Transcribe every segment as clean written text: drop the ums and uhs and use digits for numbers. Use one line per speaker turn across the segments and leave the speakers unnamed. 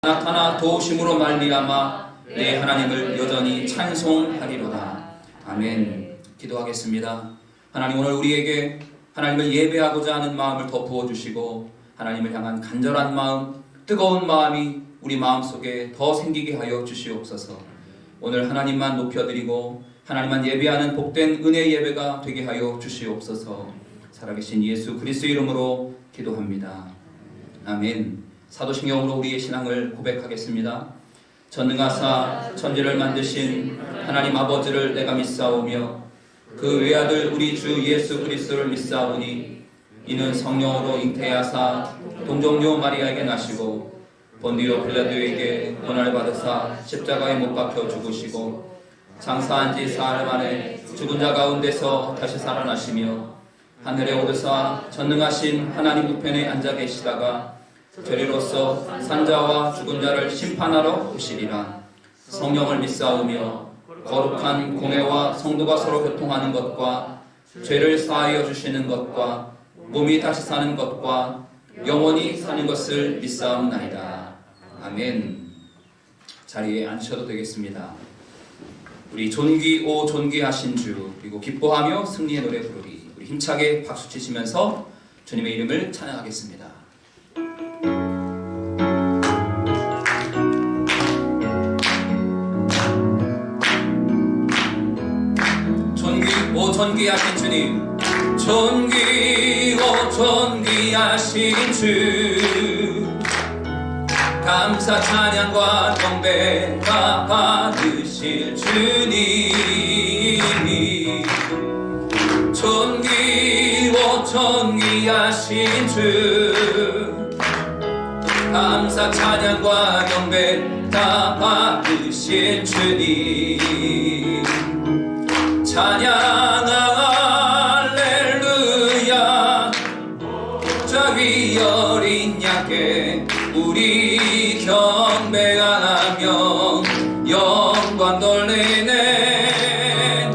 나타나 도우심으로 말미암아 내 하나님을 여전히 찬송하리로다. 아멘. 기도하겠습니다. 하나님, 오늘 우리에게 하나님을 예배하고자 하는 마음을 더 부어주시고 하나님을 향한 간절한 마음, 뜨거운 마음이 우리 마음속에 더 생기게 하여 주시옵소서. 오늘 하나님만 높여드리고 하나님만 예배하는 복된 은혜의 예배가 되게 하여 주시옵소서. 살아계신 예수 그리스도의 이름으로 기도합니다. 아멘. 사도신경으로 우리의 신앙을 고백하겠습니다. 전능하사 천지를 만드신 하나님 아버지를 내가 믿사오며 그 외아들 우리 주 예수 그리스도를 믿사오니 이는 성령으로 잉태하사 동정녀 마리아에게 나시고 본디오 빌라도에게 고난을 받으사 십자가에 못 박혀 죽으시고 장사한 지 사흘 만에 죽은 자 가운데서 다시 살아나시며 하늘에 오르사 전능하신 하나님 우편에 앉아 계시다가 저리로서 산자와 죽은 자를 심판하러 오시리라. 성령을 믿사오며 거룩한 공회와 성도가 서로 교통하는 것과 죄를 사하여 주시는 것과 몸이 다시 사는 것과 영원히 사는 것을 믿사옵나이다. 아멘. 자리에 앉으셔도 되겠습니다. 우리 존귀 오 존귀하신 주, 그리고 기뻐하며 승리의 노래 부르리. 우리 힘차게 박수 치시면서 주님의 이름을 찬양하겠습니다. 오 존귀하신 주님, 존귀 오 존귀하신 주, 감사 찬양과 경배 다 받으실 주님, 존귀 오 존귀하신 주, 감사 찬양과 경배 다 받으실 주님, 찬양 할렐루야. 저 위 어린 양께 우리 경배하며 영광 돌리네.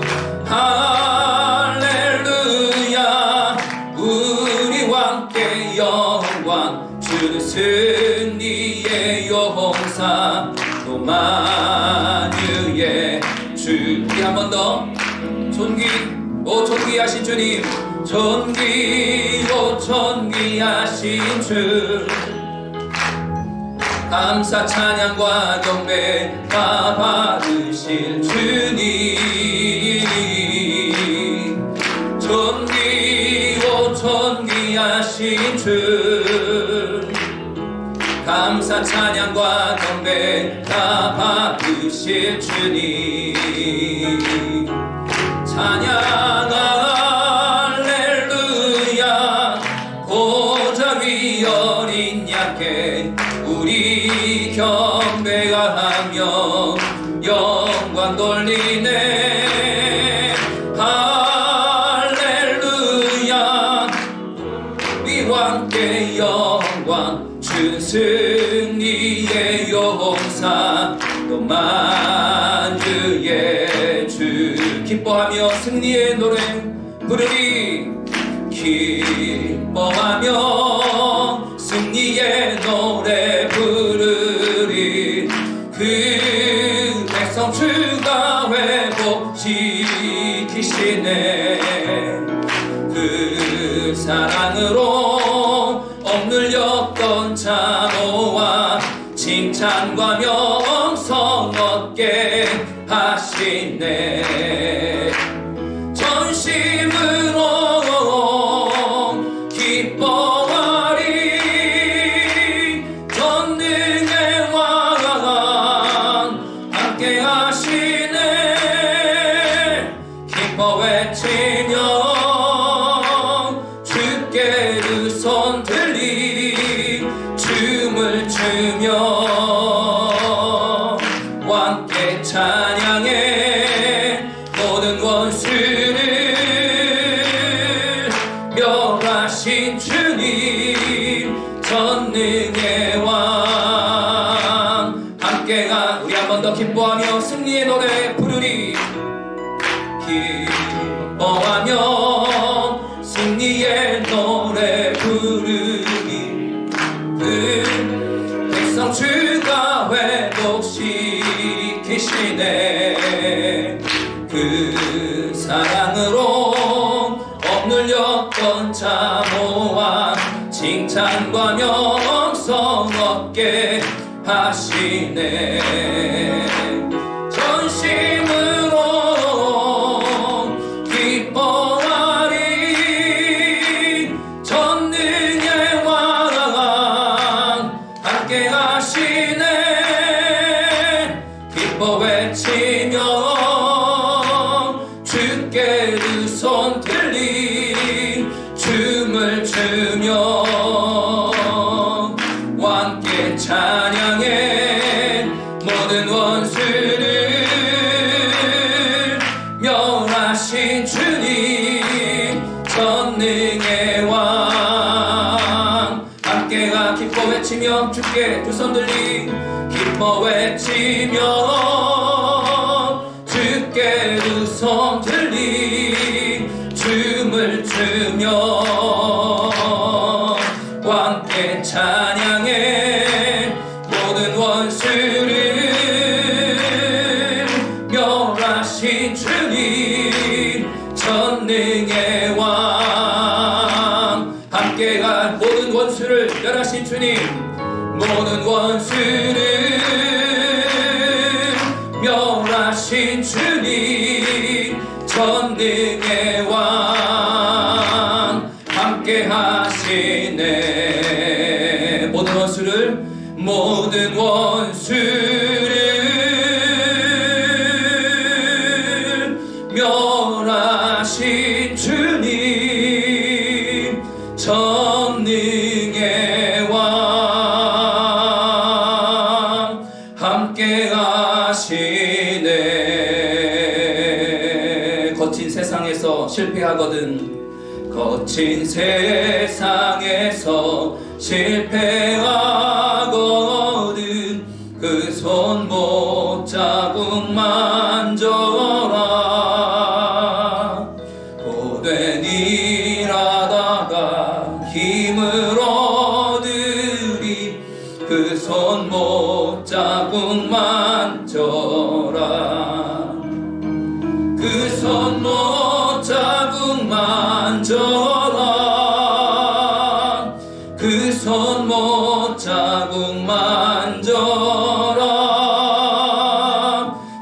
할렐루야. 우리와 함께 영광 주는 승리의 용사 또 만유의 주. 우리 한 번 더 존귀 오 존귀하신 주님, 존귀 오 존귀하신 주, 감사 찬양과 경배 다 받으실 주님, 존귀 오 존귀하신 주, 감사 찬양과 경배 다 받으실 주님, 찬양 할렐루야. 보좌 위 어린 양께 우리 경배하며 영광 돌리네. 할렐루야. 우리와 함께 영광 주 승리의 용사 또 만주의 주. 기뻐하며 승리의 노래 부르리. 기뻐하며 승리의 노래 부르리. 그 백성 주가 회복시키시네. 그 사랑으로 억눌렸던 자모와 칭찬과 명성 얻게 하시네. 전심으로 기뻐하리. 전능의 왕 함께 하시네. 기뻐 외치며 주께 두 손 들리 춤을 추며 함께 찬양해. 그 사랑으로 억눌렸던 자모한 칭찬과 명성 얻게 하시네. 전심으로 기뻐하리. 전능의 왕 함께 하시네. 기뻐 외치며 주께 두 손 들리 춤을 추며 함께 찬양해. 모든 원수를 멸하신 주님 전능의 왕 함께가 기뻐 외치며 주께 두 손 들리 기뻐 외치며 주께 두 손 들리 춤을 추며 함께 찬양해. 모든 원수를 멸하신 주님 전능의 왕 함께가 모든 원수를 멸하신 주님 모든 원수를 멸하신 주님 전능의 왕 함께 하시네. 모든 원수를 멸하신 주님 전능의 왕 함께 하시네. 거친 세상에서 실패하거든. 거친 세상에서 실패하거든. 그 손 못 자국 만져라. 고된 일하다가 힘을 얻으리. 그 손 못 자국 만져라. 그 손 못 자국 만져라. 그 손 못 자국 만져라.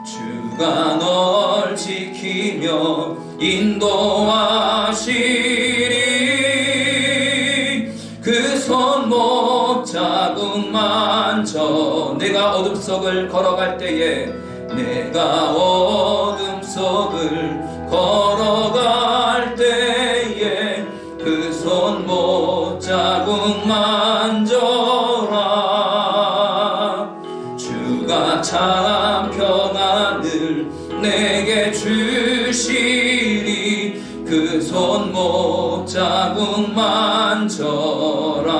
주가 널 지키며 인도하시리. 그 손 못 자국 만져. 내가 어둠 속을 걸어갈 때에 내가 어둠 속을 걸어갈 때에 그 손 못 자국 만져라. 주가 참 평안을 내게 주시리. 그 손 못 자국 만져라.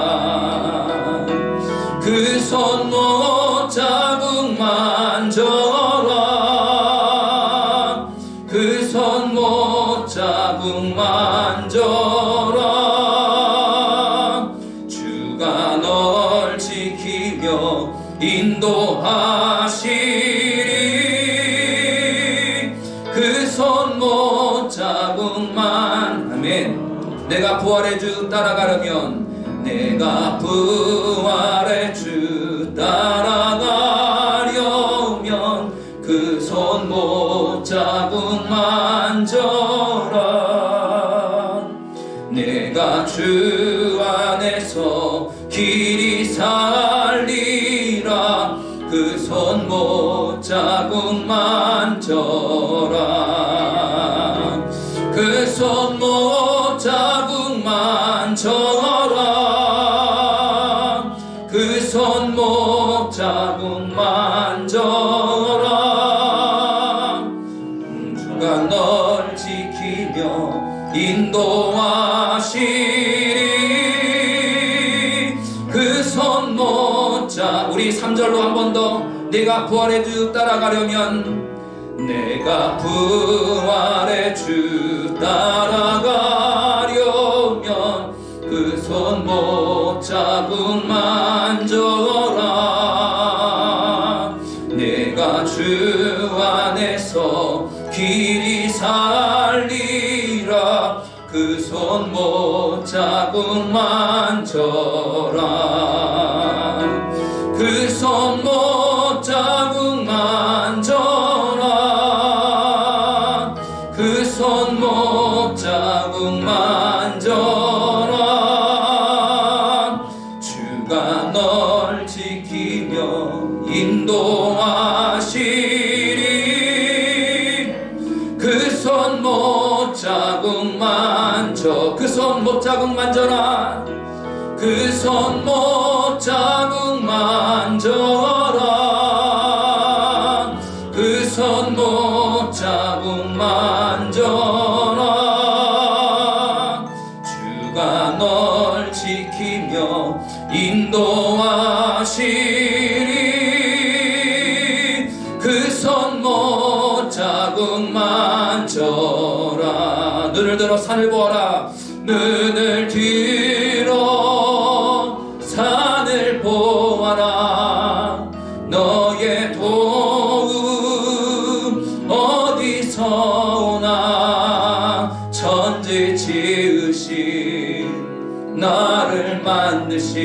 그 손 못 자국 만져라. 그 손 못 자국 만져라. 주가 널 지키며 인도하시리. 그 손 못 자국 아멘. 내가 부활의 주 따라가려면 내가 부활의 주 따라가려면 그 손 못 자국 만져라. 내가 주 안에서 길이 살리라. 그 손 못 자국 만져라. 그 손 못 자국 만져라. 그 손 못 자국 만져라. 주가 널 지키며 인도하시리. 그 손 못 자. 우리 3절로 한 번 더. 내가 부활의 주 따라가려면 내가 부활의 주 따라가려면 그 손 못 자국 만져라. 내가 주 안에서 길이 살리라. 그 손 못자국 만져라. 그 손 못자국 만져라. 그 손 못자국 만져라. 주가 널 지키며 인도하시리. 그 손 못자국 만져. 그 손 못자국 만져라. 그 손 못자국 만져라. 그 손 못자국 만져라. 주가 널 지키며 인도하시리. 그 손 못자국 만져라. 눈을 들어 산을 보아라. 눈을 들어 산을 보아라. 너의 도움 어디서 오나. 천지 지으신 나를 만드신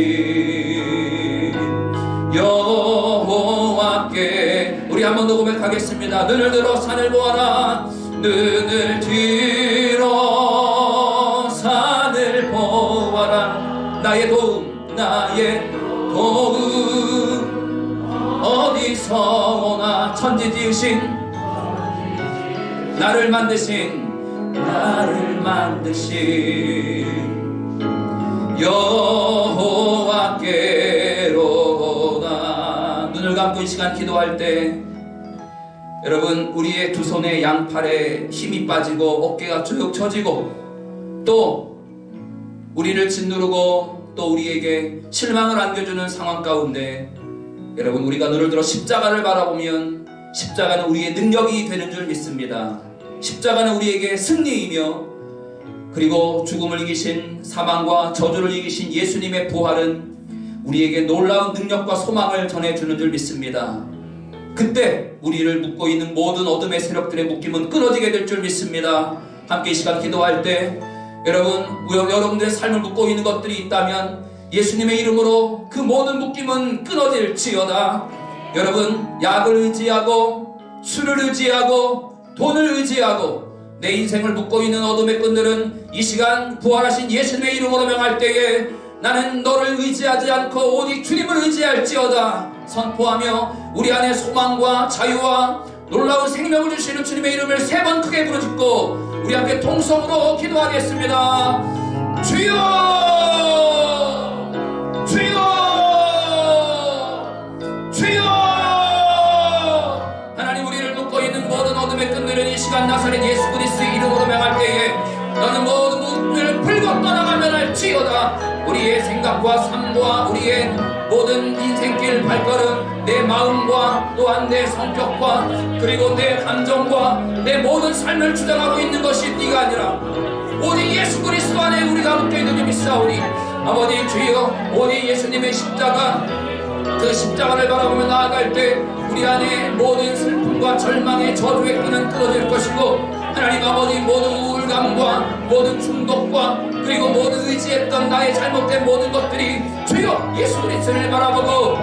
여호와께. 우리 한 번 더 고백하겠습니다. 눈을 들어 산을 보아라. 눈을 들어 산을 보아라. 나의 도움, 나의 도움 어디서 오나. 천지 지으신 나를 만드신 여호와께로다. 눈을 감고 이 시간 기도할 때 여러분, 우리의 두 손에 양팔에 힘이 빠지고 어깨가 쭉 처지고 또 우리를 짓누르고 또 우리에게 실망을 안겨주는 상황 가운데 여러분, 우리가 눈을 들어 십자가를 바라보면 십자가는 우리의 능력이 되는 줄 믿습니다. 십자가는 우리에게 승리이며 그리고 죽음을 이기신, 사망과 저주를 이기신 예수님의 부활은 우리에게 놀라운 능력과 소망을 전해주는 줄 믿습니다. 그때 우리를 묶고 있는 모든 어둠의 세력들의 묶임은 끊어지게 될 줄 믿습니다. 함께 이 시간 기도할 때 여러분, 여러분들의 삶을 묶고 있는 것들이 있다면 예수님의 이름으로 그 모든 묶임은 끊어질지어다. 여러분, 약을 의지하고 술을 의지하고 돈을 의지하고 내 인생을 묶고 있는 어둠의 끈들은 이 시간 부활하신 예수님의 이름으로 명할 때에 나는 너를 의지하지 않고 오직 주님을 의지할지어다 선포하며 우리 안에 소망과 자유와 놀라운 생명을 주시는 주님의 이름을 3번 크게 부르짖고 우리 함께 통성으로 기도하겠습니다. 주여! 주여! 주여! 하나님, 우리를 묶고 있는 모든 어둠의 끈들은 이 시간 나사렛 예수 그리스도의 이름으로 명할 때에 너는 모든 문을 풀고 떠나가면 할지어다. 우리의 생각과 삶과 우리의 모든 인생길 발걸음, 내 마음과 또한 내 성격과 그리고 내 감정과 내 모든 삶을 주장하고 있는 것이 네가 아니라 오직 예수 그리스도 안에 우리가 묶여있는 줄 믿사오니 아버지 주여, 오직 예수님의 십자가, 그 십자가를 바라보며 나아갈 때 우리 안에 모든 슬픔과 절망의 저주의 끈은 끊어질 것이고 하나님 아버지, 모든 우울감과 모든 중독과 그리고 모든 의지했던 나의 잘못된 모든 것들이 주여 예수 그리스도를 바라보고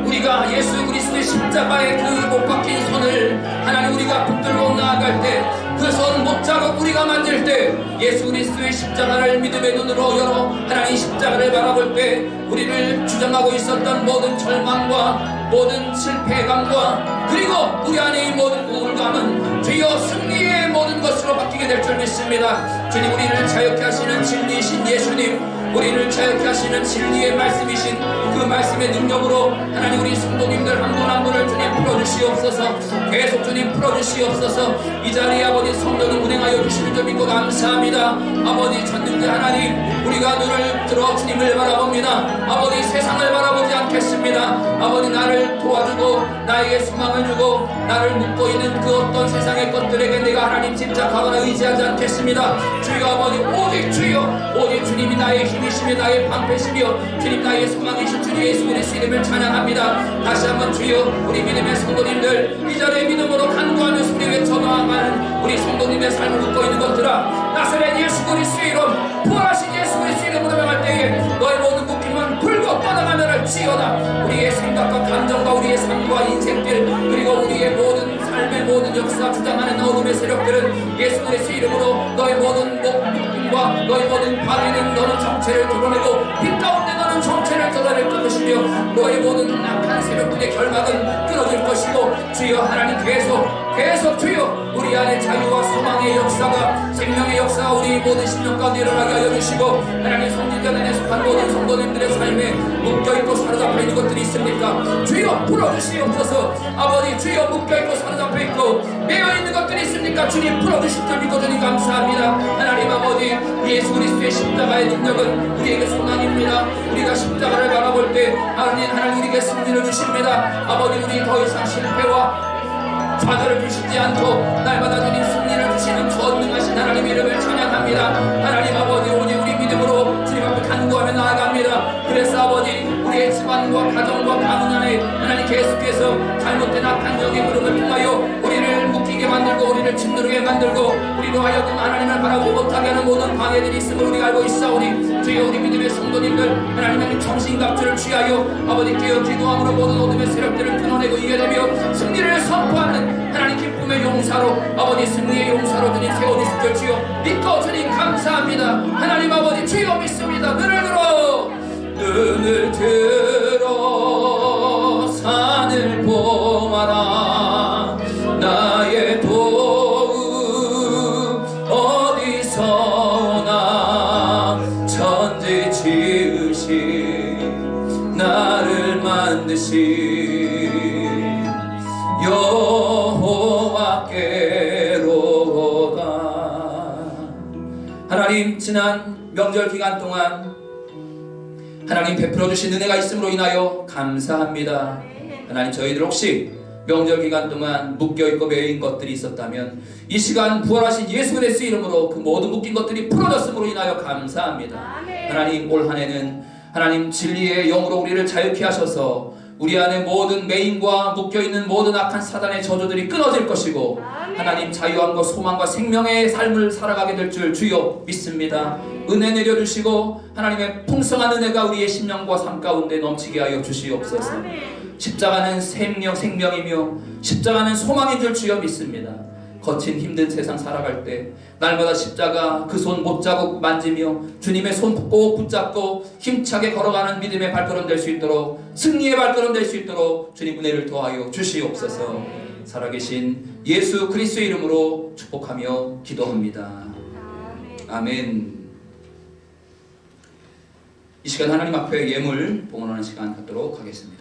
우리가 예수 그리스도의 십자가의 그 못 박힌 손을 하나님 우리가 붙들고 나아갈 때 그 손 못자국 우리가 만질 때 예수 그리스도의 십자가를 믿음의 눈으로 열어 하나님 십자가를 바라볼 때 우리를 주장하고 있었던 모든 절망과 모든 실패감과 그리고 우리 안에 이 모든 우울감은 주여 승리의 모든 것으로 바뀌게 될 줄 믿습니다. 주님, 우리를 자유케 하시는 진리이신 예수님, 우리를 자유케 하시는 진리의 말씀이신 그 말씀의 능력으로 하나님 우리 성도님들 한 분 한 분을 주님 풀어주시옵소서. 계속 주님 풀어주시옵소서. 이 자리에 아버지 성도님 운행하여 주시는 줄 믿고 감사합니다. 아버지 전능자 하나님, 우리가 눈을 들어 주님을 바라봅니다. 아버지 세상을 바라보지 않겠습니다. 아버지 나를 도와주고 나에게 소망을 주고 나를 묶고 있는 그 어떤 세상의 것들에게 내가 하나님 집착하거나 의지하지 않겠습니다. 주여 아버지, 오직 주여, 오직 주님이 나의 힘이시며 나의 방패시며 주님 나의 소망이신 주님 예수 그리스도 이름을 찬양합니다. 다시 한번 주여, 우리 믿음의 성도님들 이 자리에 믿음으로 간구하며 소리 외쳐 나아가 우리 성도님의 삶을 묶고 있는 것들아, 나사렛 예수 그리스도의 이름, 부활하신 예수 그리스도의 이름으로 명할 때에 너의 모든 묶임은 풀고 떠나가면 할지어다. 우리의 생각과 감정과 우리의 삶과 인생길, 그리고 우리의 모든 삶의 모든 역사 주장하는 어둠의 세력들은 예수 그리스도의 이름으로 너의 모든 묶임과 너의 모든 방해는 너는 정체를 드러내고 빛 가운데 너는 정체를 드러낼 것이며 너의 모든 악한 세력들의 결박은 끊어질 것이고, 주여 하나님 계속 주여 우리 안에 자유와 소망의 역사가, 생명의 역사가 우리 모든 심령 가운데 일어나게 하여 주시고, 하나님 성지전에 속한 모든 성도님들의 삶에 묶여있고 사로잡혀 있는 것들이 있습니까? 주여 풀어주시옵소서. 아버지, 주여 묶여있고 사로잡혀 있고 매여있는 것들이 있습니까? 주님 풀어주실 줄 믿고 주님 감사합니다. 하나님 아버지, 예수 그리스도의 십자가의 능력은 우리에게 소망입니다. 우리가 십자가를 바라볼 때 하나님 우리에게 승리를 주십니다. 아버지, 우리 더 이상 실패와 좌절을 주시지 않고 날마다 주님 승리를 주시는 전능하신 하나님 이름을 찬양합니다. 하나님 아버지, 오직 우리 믿음으로 주님 앞에 간구하며 나아갑니다. 그래서 아버지, 우리의 집안과 가정과 가문 안에 하나님 계속해서 잘못된 악한 영의 흐름을 통하여 우리를 묶이게 만들고 우리를 짓누르게 만들고 우리로 하여금 하나님을 바라보지 못하게 하는 모든 방해들이 있음을 우리가 알고 있사오니, 주여 우리 믿음의 성도님들 하나님의 정신갑주를 취하여 아버지 깨어 기도함으로 모든 어둠의 세력들을 끊어내고 이겨내며 승리를 선포하는 하나님 기쁨의 용사로, 아버지 승리의 용사로 주님 세워주실 줄 주여 믿고 주님 감사합니다. 하나님 아버지, 주여 믿습니다. 눈을 들어 산을 보아라. 나의 도움 어디서 오나. 천지 지으신 나를 만드신 여호와께로다. 하나님, 지난 명절 기간 동안 하나님 베풀어 주신 은혜가 있음으로 인하여 감사합니다. 하나님, 저희들 혹시 명절 기간 동안 묶여있고 매인 것들이 있었다면 이 시간 부활하신 예수 그리스도의 이름으로 그 모든 묶인 것들이 풀어졌음으로 인하여 감사합니다. 하나님, 올 한 해는 하나님 진리의 영으로 우리를 자유케 하셔서 우리 안에 모든 매임과 묶여있는 모든 악한 사단의 저주들이 끊어질 것이고, 하나님 자유함과 소망과 생명의 삶을 살아가게 될 줄 주여 믿습니다. 은혜 내려주시고 하나님의 풍성한 은혜가 우리의 심령과 삶 가운데 넘치게 하여 주시옵소서. 십자가는 생명이며 십자가는 소망인 줄 주여 믿습니다. 거친 힘든 세상 살아갈 때 날마다 십자가 그 손 못자국 만지며 주님의 손 꼭 붙잡고 힘차게 걸어가는 믿음의 발걸음 될 수 있도록, 승리의 발걸음 될 수 있도록 주님 은혜를 더하여 주시옵소서. 살아계신 예수 그리스도의 이름으로 축복하며 기도합니다. 아멘. 이 시간 하나님 앞에 예물 봉헌하는 시간 갖도록 하겠습니다.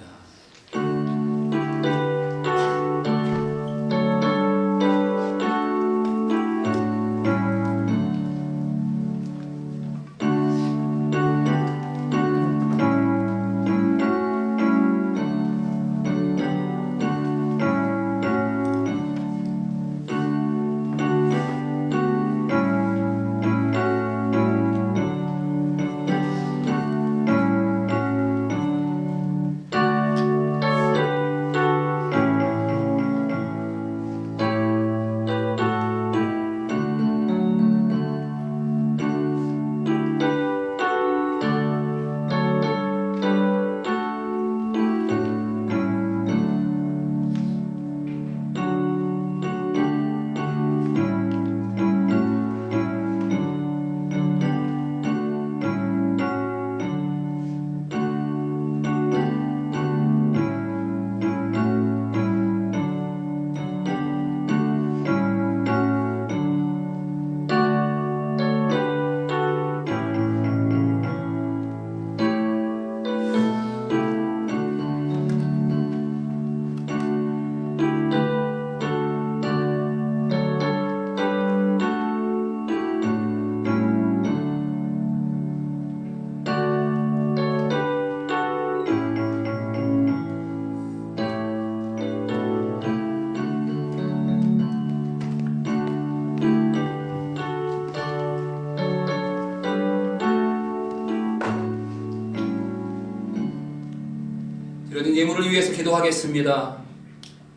드려진 예물을 위해서 기도하겠습니다.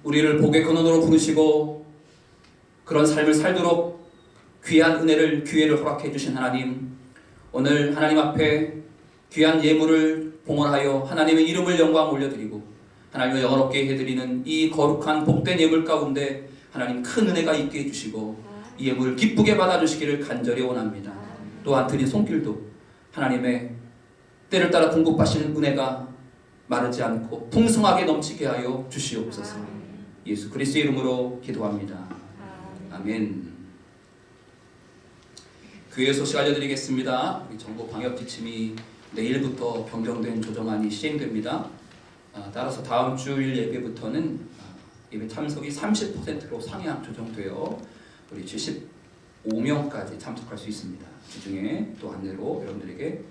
우리를 복의 근원으로 부르시고 그런 삶을 살도록 귀한 기회를 허락해 주신 하나님, 오늘 하나님 앞에 귀한 예물을 봉헌하여 하나님의 이름을 영광 올려드리고 하나님을 영화롭게 해드리는 이 거룩한 복된 예물 가운데 하나님 큰 은혜가 있게 해주시고 이 예물을 기쁘게 받아주시기를 간절히 원합니다. 또한 드린 손길도 하나님의 때를 따라 공급하시는 은혜가 마르지 않고 풍성하게 넘치게 하여 주시옵소서. 예수 그리스도의 이름으로 기도합니다. 아멘. 교회 소식 알려드리겠습니다. 우리 정부 방역 지침이 내일부터 변경된 조정안이 시행됩니다. 따라서 다음 주일 예배부터는 예배 참석이 30%로 상향 조정되어 우리 75명까지 참석할 수 있습니다. 주중에 또 안내로 여러분들에게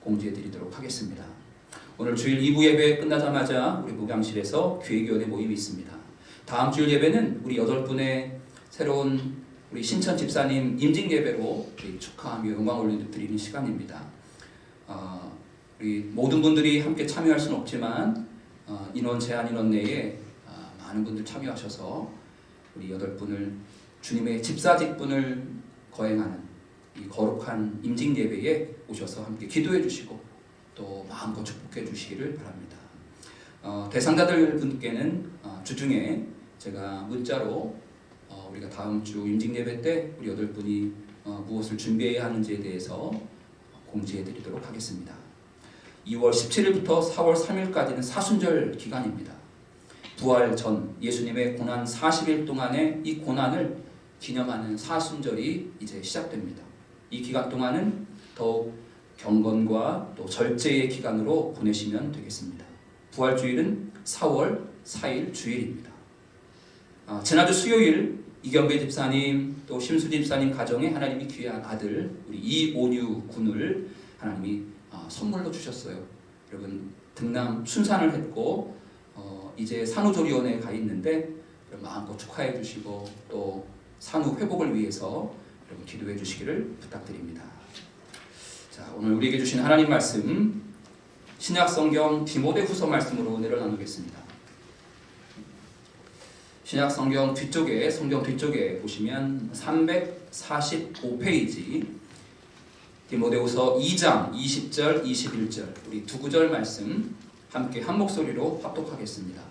공지해드리도록 하겠습니다. 오늘 주일 2부 예배 끝나자마자 우리 목양실에서 교회위원회 모임이 있습니다. 다음 주일 예배는 우리 8분의 새로운 우리 신천 집사님 임직 예배로 축하하며 영광 올려드리는 시간입니다. 우리 모든 분들이 함께 참여할 수는 없지만 인원 제한 인원 내에 많은 분들 참여하셔서 우리 8분을 주님의 집사 직분을 거행하는 이 거룩한 임직 예배에 오셔서 함께 기도해 주시고 또 마음껏 축복해 주시기를 바랍니다. 대상자들 분께는 주중에 제가 문자로 우리가 다음 주 임직 예배 때 우리 8분이 무엇을 준비해야 하는지에 대해서 공지해 드리도록 하겠습니다. 2월 17일부터 4월 3일까지는 사순절 기간입니다. 부활 전 예수님의 고난 40일 동안의 이 고난을 기념하는 사순절이 이제 시작됩니다. 이 기간 동안은 더욱 경건과 또 절제의 기간으로 보내시면 되겠습니다. 부활주일은 4월 4일 주일입니다. 지난주 수요일 이경배 집사님 또 심수 집사님 가정에 하나님이 귀한 아들 우리 이온유 군을 하나님이 선물로 주셨어요. 여러분 등남 순산을 했고 이제 산후조리원에 가 있는데 마음껏 축하해 주시고 또 산후 회복을 위해서 여러분 기도해 주시기를 부탁드립니다. 자, 오늘 우리에게 주신 하나님 말씀 신약성경 디모데후서 말씀으로 은혜를 나누겠습니다. 신약성경 뒤쪽에 성경 뒤쪽에 보시면 345페이지 디모데후서 2장 20절 21절 우리 두 구절 말씀 함께 한 목소리로 합독하겠습니다.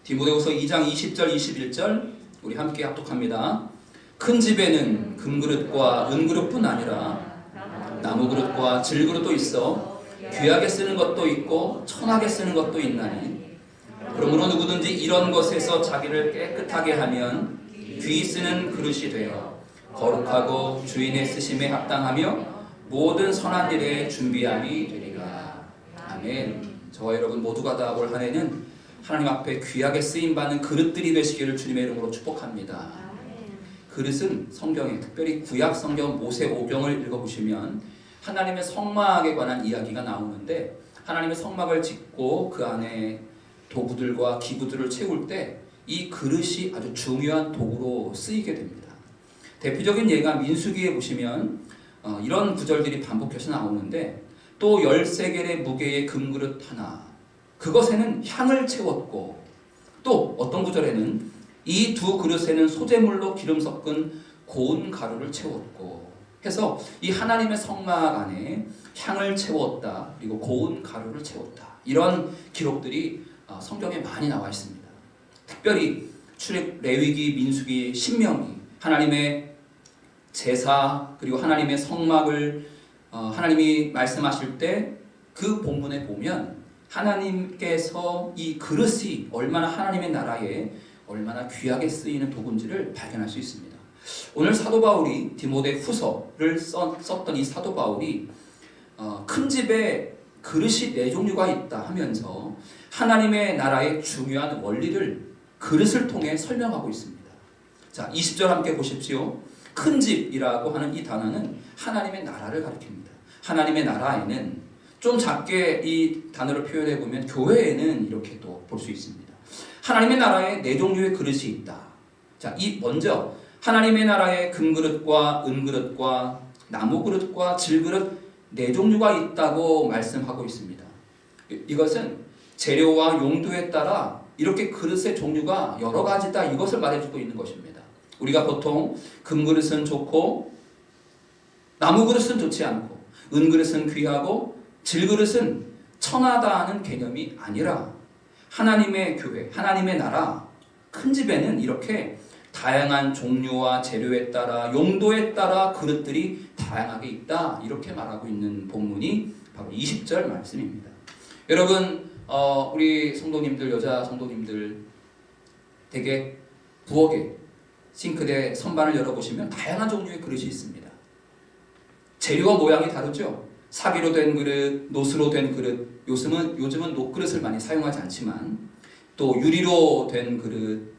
디모데후서 2장 20절 21절 우리 함께 합독합니다. 큰 집에는 금그릇과 은그릇뿐 아니라 나무그릇과 질그릇도 있어 귀하게 쓰는 것도 있고 천하게 쓰는 것도 있나니 그러므로 누구든지 이런 것에서 자기를 깨끗하게 하면 귀히 쓰는 그릇이 되어 거룩하고 주인의 쓰심에 합당하며 모든 선한 일에 준비함이 되리라. 아멘. 저와 여러분 모두가 다 올 한 해는 하나님 앞에 귀하게 쓰임받는 그릇들이 되시기를 주님의 이름으로 축복합니다. 그릇은 성경에 특별히 구약 성경 모세오경을 읽어보시면 하나님의 성막에 관한 이야기가 나오는데 하나님의 성막을 짓고 그 안에 도구들과 기구들을 채울 때 이 그릇이 아주 중요한 도구로 쓰이게 됩니다. 대표적인 예가 민수기에 보시면 이런 구절들이 반복해서 나오는데 또 13개의 무게의 금그릇 하나 그것에는 향을 채웠고 또 어떤 구절에는 이 두 그릇에는 소재물로 기름 섞은 고운 가루를 채웠고 해서 이 하나님의 성막 안에 향을 채웠다 그리고 고운 가루를 채웠다 이런 기록들이 성경에 많이 나와 있습니다. 특별히 출애굽 레위기 민수기 신명기 하나님의 제사 그리고 하나님의 성막을 하나님이 말씀하실 때 그 본문에 보면 하나님께서 이 그릇이 얼마나 하나님의 나라에 얼마나 귀하게 쓰이는 도구인지를 발견할 수 있습니다. 오늘 사도 바울이 디모데 후서를 썼던 이 사도 바울이 큰 집에 그릇이 4종류가 있다 하면서 하나님의 나라의 중요한 원리를 그릇을 통해 설명하고 있습니다. 자, 20절 함께 보십시오. 큰 집이라고 하는 이 단어는 하나님의 나라를 가리킵니다. 하나님의 나라에는 좀 작게 이 단어를 표현해 보면 교회에는 이렇게 또 볼 수 있습니다. 하나님의 나라에 4종류의 그릇이 있다. 자, 하나님의 나라의 금그릇과 은그릇과 나무그릇과 질그릇 네 종류가 있다고 말씀하고 있습니다. 이것은 재료와 용도에 따라 이렇게 그릇의 종류가 여러 가지다, 이것을 말해주고 있는 것입니다. 우리가 보통 금그릇은 좋고 나무 그릇은 좋지 않고 은그릇은 귀하고 질그릇은 천하다는 개념이 아니라 하나님의 교회, 하나님의 나라, 큰 집에는 이렇게 다양한 종류와 재료에 따라 용도에 따라 그릇들이 다양하게 있다, 이렇게 말하고 있는 본문이 바로 20절 말씀입니다. 여러분, 우리 성도님들, 여자 성도님들 되게 부엌에 싱크대 선반을 열어보시면 다양한 종류의 그릇이 있습니다. 재료와 모양이 다르죠. 사비로 된 그릇, 노스로 된 그릇, 요즘은 녹그릇을 많이 사용하지 않지만 또 유리로 된 그릇,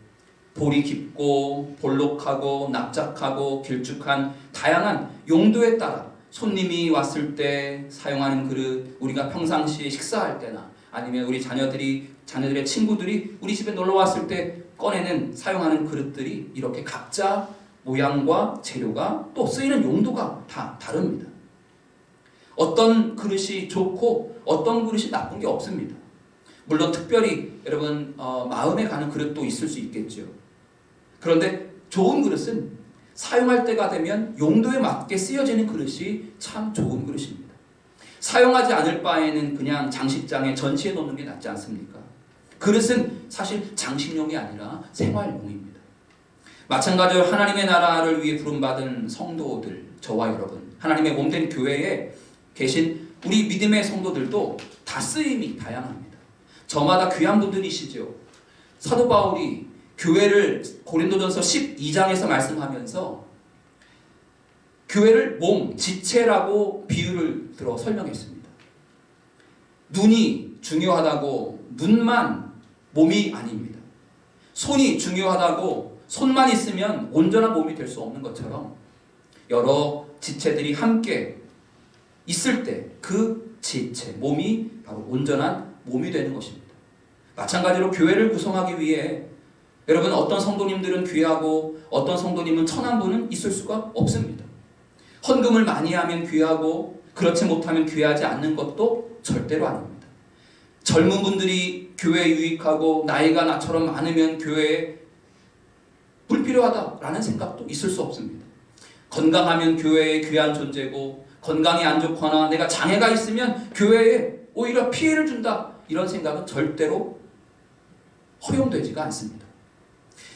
볼이 깊고 볼록하고 납작하고 길쭉한 다양한 용도에 따라 손님이 왔을 때 사용하는 그릇, 우리가 평상시에 식사할 때나 아니면 우리 자녀들의 친구들이 우리 집에 놀러 왔을 때 꺼내는 사용하는 그릇들이 이렇게 각자 모양과 재료가 또 쓰이는 용도가 다 다릅니다. 어떤 그릇이 좋고 어떤 그릇이 나쁜 게 없습니다. 물론 특별히 여러분 마음에 가는 그릇도 있을 수 있겠죠. 그런데 좋은 그릇은 사용할 때가 되면 용도에 맞게 쓰여지는 그릇이 참 좋은 그릇입니다. 사용하지 않을 바에는 그냥 장식장에 전시해 놓는 게 낫지 않습니까? 그릇은 사실 장식용이 아니라 생활용입니다. 마찬가지로 하나님의 나라를 위해 부름받은 성도들, 저와 여러분, 하나님의 몸된 교회에 계신 우리 믿음의 성도들도 다 쓰임이 다양합니다. 저마다 귀한 분들이시죠. 사도 바울이 교회를 고린도전서 12장에서 말씀하면서 교회를 몸, 지체라고 비유를 들어 설명했습니다. 눈이 중요하다고 눈만 몸이 아닙니다. 손이 중요하다고 손만 있으면 온전한 몸이 될 수 없는 것처럼 여러 지체들이 함께 있을 때 그 지체, 몸이 바로 온전한 몸이 되는 것입니다. 마찬가지로 교회를 구성하기 위해 여러분, 어떤 성도님들은 귀하고 어떤 성도님은 천한 분은 있을 수가 없습니다. 헌금을 많이 하면 귀하고 그렇지 못하면 귀하지 않는 것도 절대로 아닙니다. 젊은 분들이 교회에 유익하고 나이가 나처럼 많으면 교회에 불필요하다라는 생각도 있을 수 없습니다. 건강하면 교회에 귀한 존재고 건강이 안 좋거나 내가 장애가 있으면 교회에 오히려 피해를 준다, 이런 생각은 절대로 허용되지가 않습니다.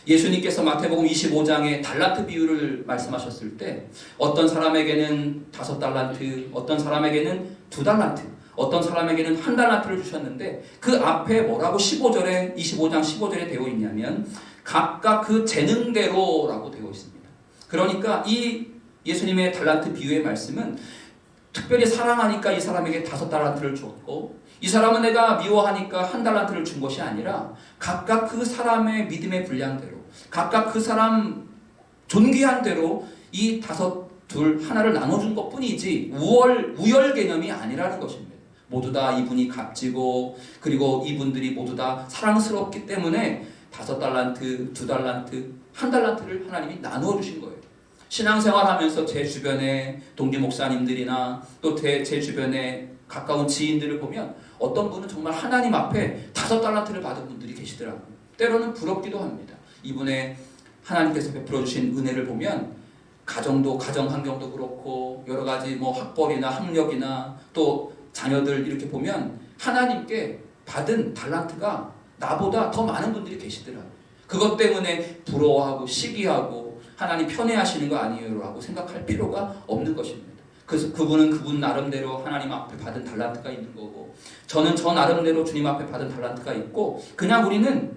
예수님께서 마태복음 25장에 달란트 비유를 말씀하셨을 때 어떤 사람에게는 5달란트, 어떤 사람에게는 2달란트, 어떤 사람에게는 1달란트를 주셨는데 그 앞에 뭐라고 25장 15절에 되어 있냐면 각각 그 재능대로라고 되어 있습니다. 그러니까 이 예수님의 달란트 비유의 말씀은 특별히 사랑하니까 이 사람에게 5달란트를 주었고 이 사람은 내가 미워하니까 1달란트를 준 것이 아니라 각각 그 사람의 믿음의 분량대로, 각각 그 사람 존귀한 대로 이 5, 2, 하나를 나눠준 것뿐이지 우열 개념이 아니라는 것입니다. 모두 다 이분이 값지고 그리고 이분들이 모두 다 사랑스럽기 때문에 5달란트, 2달란트, 1달란트를 하나님이 나누어 주신 거예요. 신앙생활하면서 제 주변에 동기 목사님들이나 또 제 주변에 가까운 지인들을 보면 어떤 분은 정말 하나님 앞에 5달란트를 받은 분들이 계시더라고요. 때로는 부럽기도 합니다. 이분의 하나님께서 베풀어 주신 은혜를 보면 가정 환경도 그렇고 여러 가지 학벌이나 학력이나 또 자녀들 이렇게 보면 하나님께 받은 달란트가 나보다 더 많은 분들이 계시더라고요. 그것 때문에 부러워하고 시기하고 하나님 편애하시는 거 아니에요 라고 생각할 필요가 없는 것입니다. 그래서 그분은 그분 나름대로 하나님 앞에 받은 달란트가 있는 거고 저는 저 나름대로 주님 앞에 받은 달란트가 있고 그냥 우리는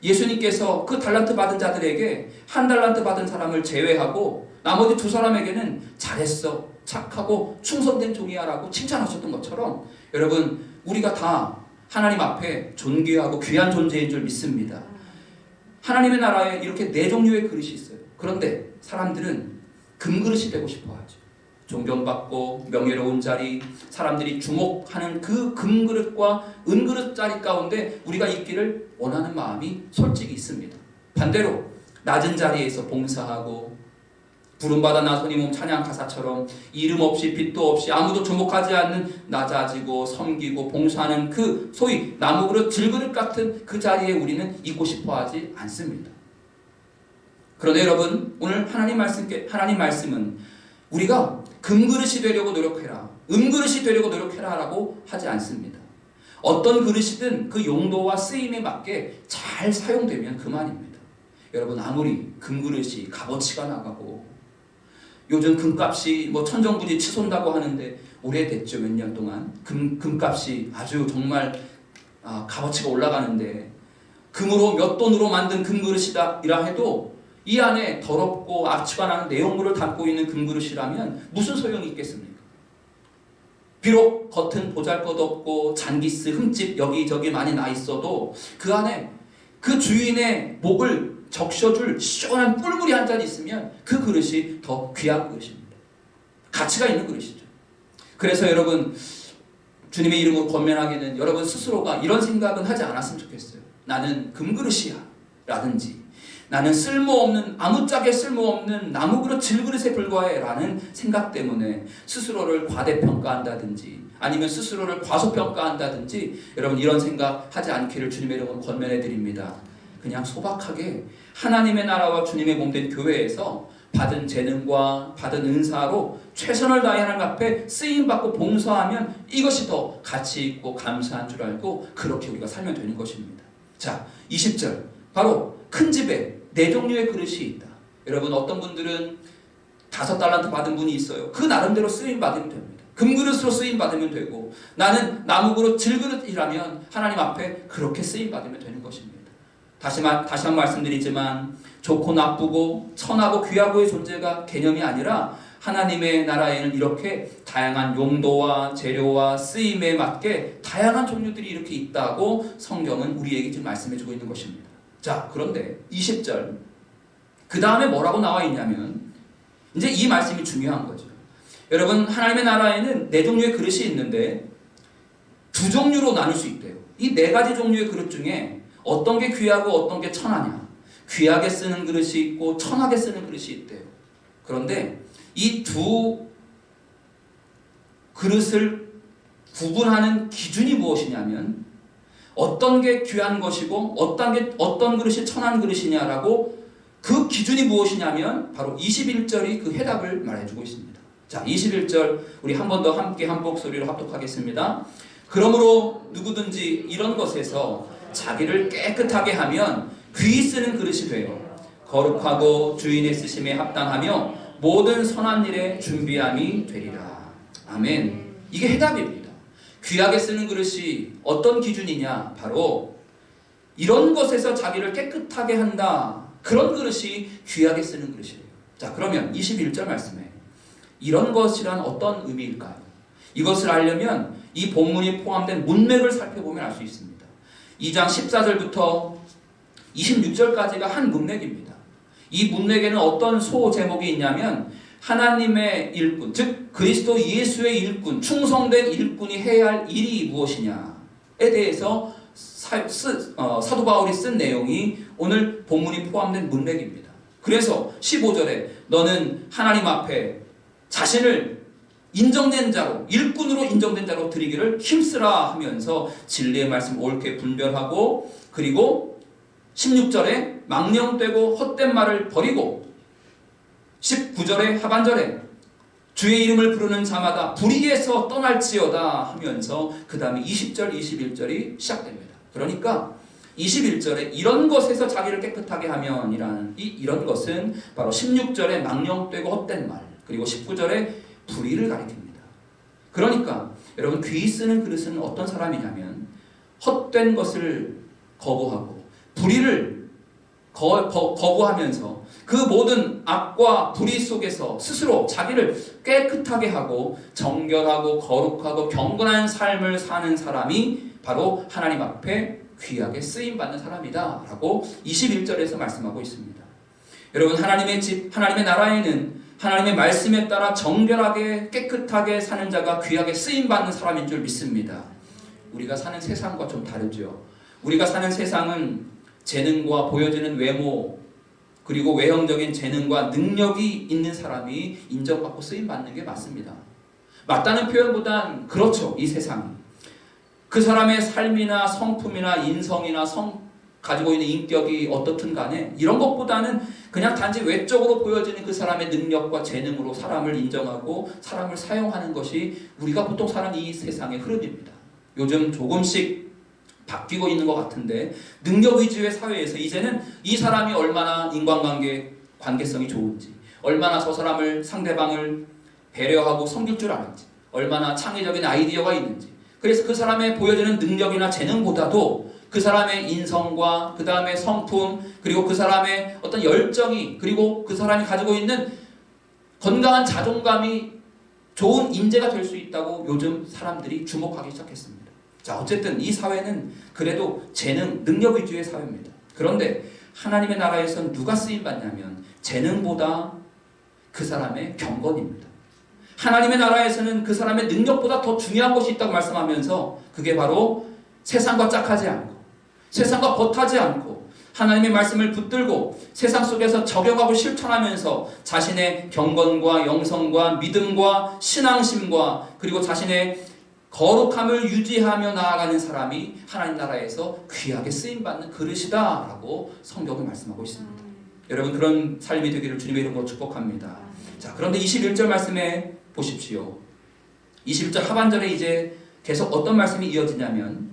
예수님께서 그 달란트 받은 자들에게 1달란트 받은 사람을 제외하고 나머지 2사람에게는 잘했어, 착하고 충성된 종이야 라고 칭찬하셨던 것처럼 여러분, 우리가 다 하나님 앞에 존귀하고 귀한 존재인 줄 믿습니다. 하나님의 나라에 이렇게 4종류의 그릇이 있어요. 그런데 사람들은 금그릇이 되고 싶어 하죠. 존경받고 명예로운 자리, 사람들이 주목하는 그 금그릇과 은그릇 자리 가운데 우리가 있기를 원하는 마음이 솔직히 있습니다. 반대로 낮은 자리에서 봉사하고 부름받아 나서니 몸 찬양 가사처럼 이름 없이 빛도 없이 아무도 주목하지 않는 낮아지고 섬기고 봉사하는 그 소위 나무그릇 질그릇 같은 그 자리에 우리는 있고 싶어 하지 않습니다. 그런데 여러분, 오늘 하나님 말씀은 우리가 금그릇이 되려고 노력해라, 음그릇이 되려고 노력해라 라고 하지 않습니다. 어떤 그릇이든 그 용도와 쓰임에 맞게 잘 사용되면 그만입니다. 여러분, 아무리 금그릇이 값어치가 나가고 요즘 금값이 천정부지 치솟는다고 하는데 오래됐죠. 몇 년 동안 금값이 아주 정말 값어치가 올라가는데 금으로 몇 돈으로 만든 금그릇이다 이라 해도 이 안에 더럽고 악취가 나는 내용물을 담고 있는 금그릇이라면 무슨 소용이 있겠습니까? 비록 겉은 보잘것없고 잔기스 흠집 여기저기 많이 나 있어도 그 안에 그 주인의 목을 적셔줄 시원한 뿔물이 한 잔 있으면 그 그릇이 더 귀한 그릇입니다. 가치가 있는 그릇이죠. 그래서 여러분, 주님의 이름으로 권면하기는 여러분 스스로가 이런 생각은 하지 않았으면 좋겠어요. 나는 금그릇이야 라든지 나는 쓸모없는, 아무짝에 쓸모없는 나무그릇 질그릇에 불과해 라는 생각 때문에 스스로를 과대평가한다든지 아니면 스스로를 과소평가한다든지 여러분 이런 생각 하지 않기를 주님의 이름으로 권면해 드립니다. 그냥 소박하게 하나님의 나라와 주님의 몸된 교회에서 받은 재능과 받은 은사로 최선을 다해 하나님 앞에 쓰임받고 봉사하면 이것이 더 가치 있고 감사한 줄 알고 그렇게 우리가 살면 되는 것입니다. 자, 20절 바로 큰 집에 4종류의 그릇이 있다. 여러분, 어떤 분들은 5달란트 받은 분이 있어요. 그 나름대로 쓰임받으면 됩니다. 금그릇으로 쓰임받으면 되고 나는 나무그릇 질그릇이라면 하나님 앞에 그렇게 쓰임받으면 되는 것입니다. 다시 한 말씀드리지만 좋고 나쁘고 천하고 귀하고의 존재가 개념이 아니라 하나님의 나라에는 이렇게 다양한 용도와 재료와 쓰임에 맞게 다양한 종류들이 이렇게 있다고 성경은 우리에게 지금 말씀해주고 있는 것입니다. 자, 그런데 20절 그 다음에 뭐라고 나와 있냐면 이제 이 말씀이 중요한 거죠. 여러분, 하나님의 나라에는 4종류의 그릇이 있는데 2종류로 나눌 수 있대요. 이 4가지 종류의 그릇 중에 어떤 게 귀하고 어떤 게 천하냐. 귀하게 쓰는 그릇이 있고 천하게 쓰는 그릇이 있대요. 그런데 이 두 그릇을 구분하는 기준이 무엇이냐면 어떤 게 귀한 것이고 어떤 그릇이 천한 그릇이냐라고 그 기준이 무엇이냐면 바로 21절이 그 해답을 말해주고 있습니다. 자, 21절 우리 한 번 더 함께 한 목소리로 합독하겠습니다. 그러므로 누구든지 이런 것에서 자기를 깨끗하게 하면 귀히 쓰는 그릇이 되어 거룩하고 주인의 쓰심에 합당하며 모든 선한 일에 준비함이 되리라. 아멘. 이게 해답입니다. 귀하게 쓰는 그릇이 어떤 기준이냐? 바로 이런 것에서 자기를 깨끗하게 한다. 그런 그릇이 귀하게 쓰는 그릇이에요. 자, 그러면 21절 말씀에 이런 것이란 어떤 의미일까요? 이것을 알려면 이 본문이 포함된 문맥을 살펴보면 알 수 있습니다. 2장 14절부터 26절까지가 한 문맥입니다. 이 문맥에는 어떤 소제목이 있냐면 하나님의 일꾼, 즉 그리스도 예수의 일꾼, 충성된 일꾼이 해야 할 일이 무엇이냐에 대해서 사도 바울이 쓴 내용이 오늘 본문이 포함된 문맥입니다. 그래서 15절에 너는 하나님 앞에 자신을 인정된 자로, 일꾼으로 인정된 자로 드리기를 힘쓰라 하면서 진리의 말씀 옳게 분별하고, 그리고 16절에 망령되고 헛된 말을 버리고 19절에 하반절에 주의 이름을 부르는 자마다 불의에서 떠날지어다 하면서 그 다음에 20절, 21절이 시작됩니다. 그러니까 21절에 이런 것에서 자기를 깨끗하게 하면 이런 것은 바로 16절에 망령되고 헛된 말, 그리고 19절에 불의를 가리킵니다. 그러니까 여러분, 귀히 쓰는 그릇은 어떤 사람이냐면 헛된 것을 거부하고 불의를 거부하면서 그 모든 악과 불의 속에서 스스로 자기를 깨끗하게 하고 정결하고 거룩하고 경건한 삶을 사는 사람이 바로 하나님 앞에 귀하게 쓰임받는 사람이다 라고 21절에서 말씀하고 있습니다. 여러분, 하나님의 집, 하나님의 나라에는 하나님의 말씀에 따라 정결하게 깨끗하게 사는 자가 귀하게 쓰임받는 사람인 줄 믿습니다. 우리가 사는 세상과 좀 다르죠. 우리가 사는 세상은 재능과 보여지는 외모, 그리고 외형적인 재능과 능력이 있는 사람이 인정받고 쓰임받는 게 맞습니다. 맞다는 표현보단 그렇죠. 이 세상이. 그 사람의 삶이나 성품이나 인성이나 가지고 있는 인격이 어떻든 간에 이런 것보다는 그냥 단지 외적으로 보여지는 그 사람의 능력과 재능으로 사람을 인정하고 사람을 사용하는 것이 우리가 보통 사는 이 세상의 흐름입니다. 요즘 조금씩 바뀌고 있는 것 같은데 능력 위주의 사회에서 이제는 이 사람이 얼마나 관계성이 좋은지, 얼마나 저 사람을 상대방을 배려하고 섬길 줄 아는지, 얼마나 창의적인 아이디어가 있는지, 그래서 그 사람의 보여지는 능력이나 재능보다도 그 사람의 인성과 그 다음에 성품, 그리고 그 사람의 어떤 열정이, 그리고 그 사람이 가지고 있는 건강한 자존감이 좋은 인재가 될 수 있다고 요즘 사람들이 주목하기 시작했습니다. 자, 어쨌든 이 사회는 그래도 재능, 능력 위주의 사회입니다. 그런데 하나님의 나라에서는 누가 쓰임받냐면 재능보다 그 사람의 경건입니다. 하나님의 나라에서는 그 사람의 능력보다 더 중요한 것이 있다고 말씀하면서 그게 바로 세상과 짝하지 않고 세상과 벗하지 않고 하나님의 말씀을 붙들고 세상 속에서 적용하고 실천하면서 자신의 경건과 영성과 믿음과 신앙심과 그리고 자신의 거룩함을 유지하며 나아가는 사람이 하나님 나라에서 귀하게 쓰임받는 그릇이다 라고 성경은 말씀하고 있습니다. 여러분, 그런 삶이 되기를 주님의 이름으로 축복합니다. 자, 그런데 21절 말씀에 보십시오. 21절 하반절에 이제 계속 어떤 말씀이 이어지냐면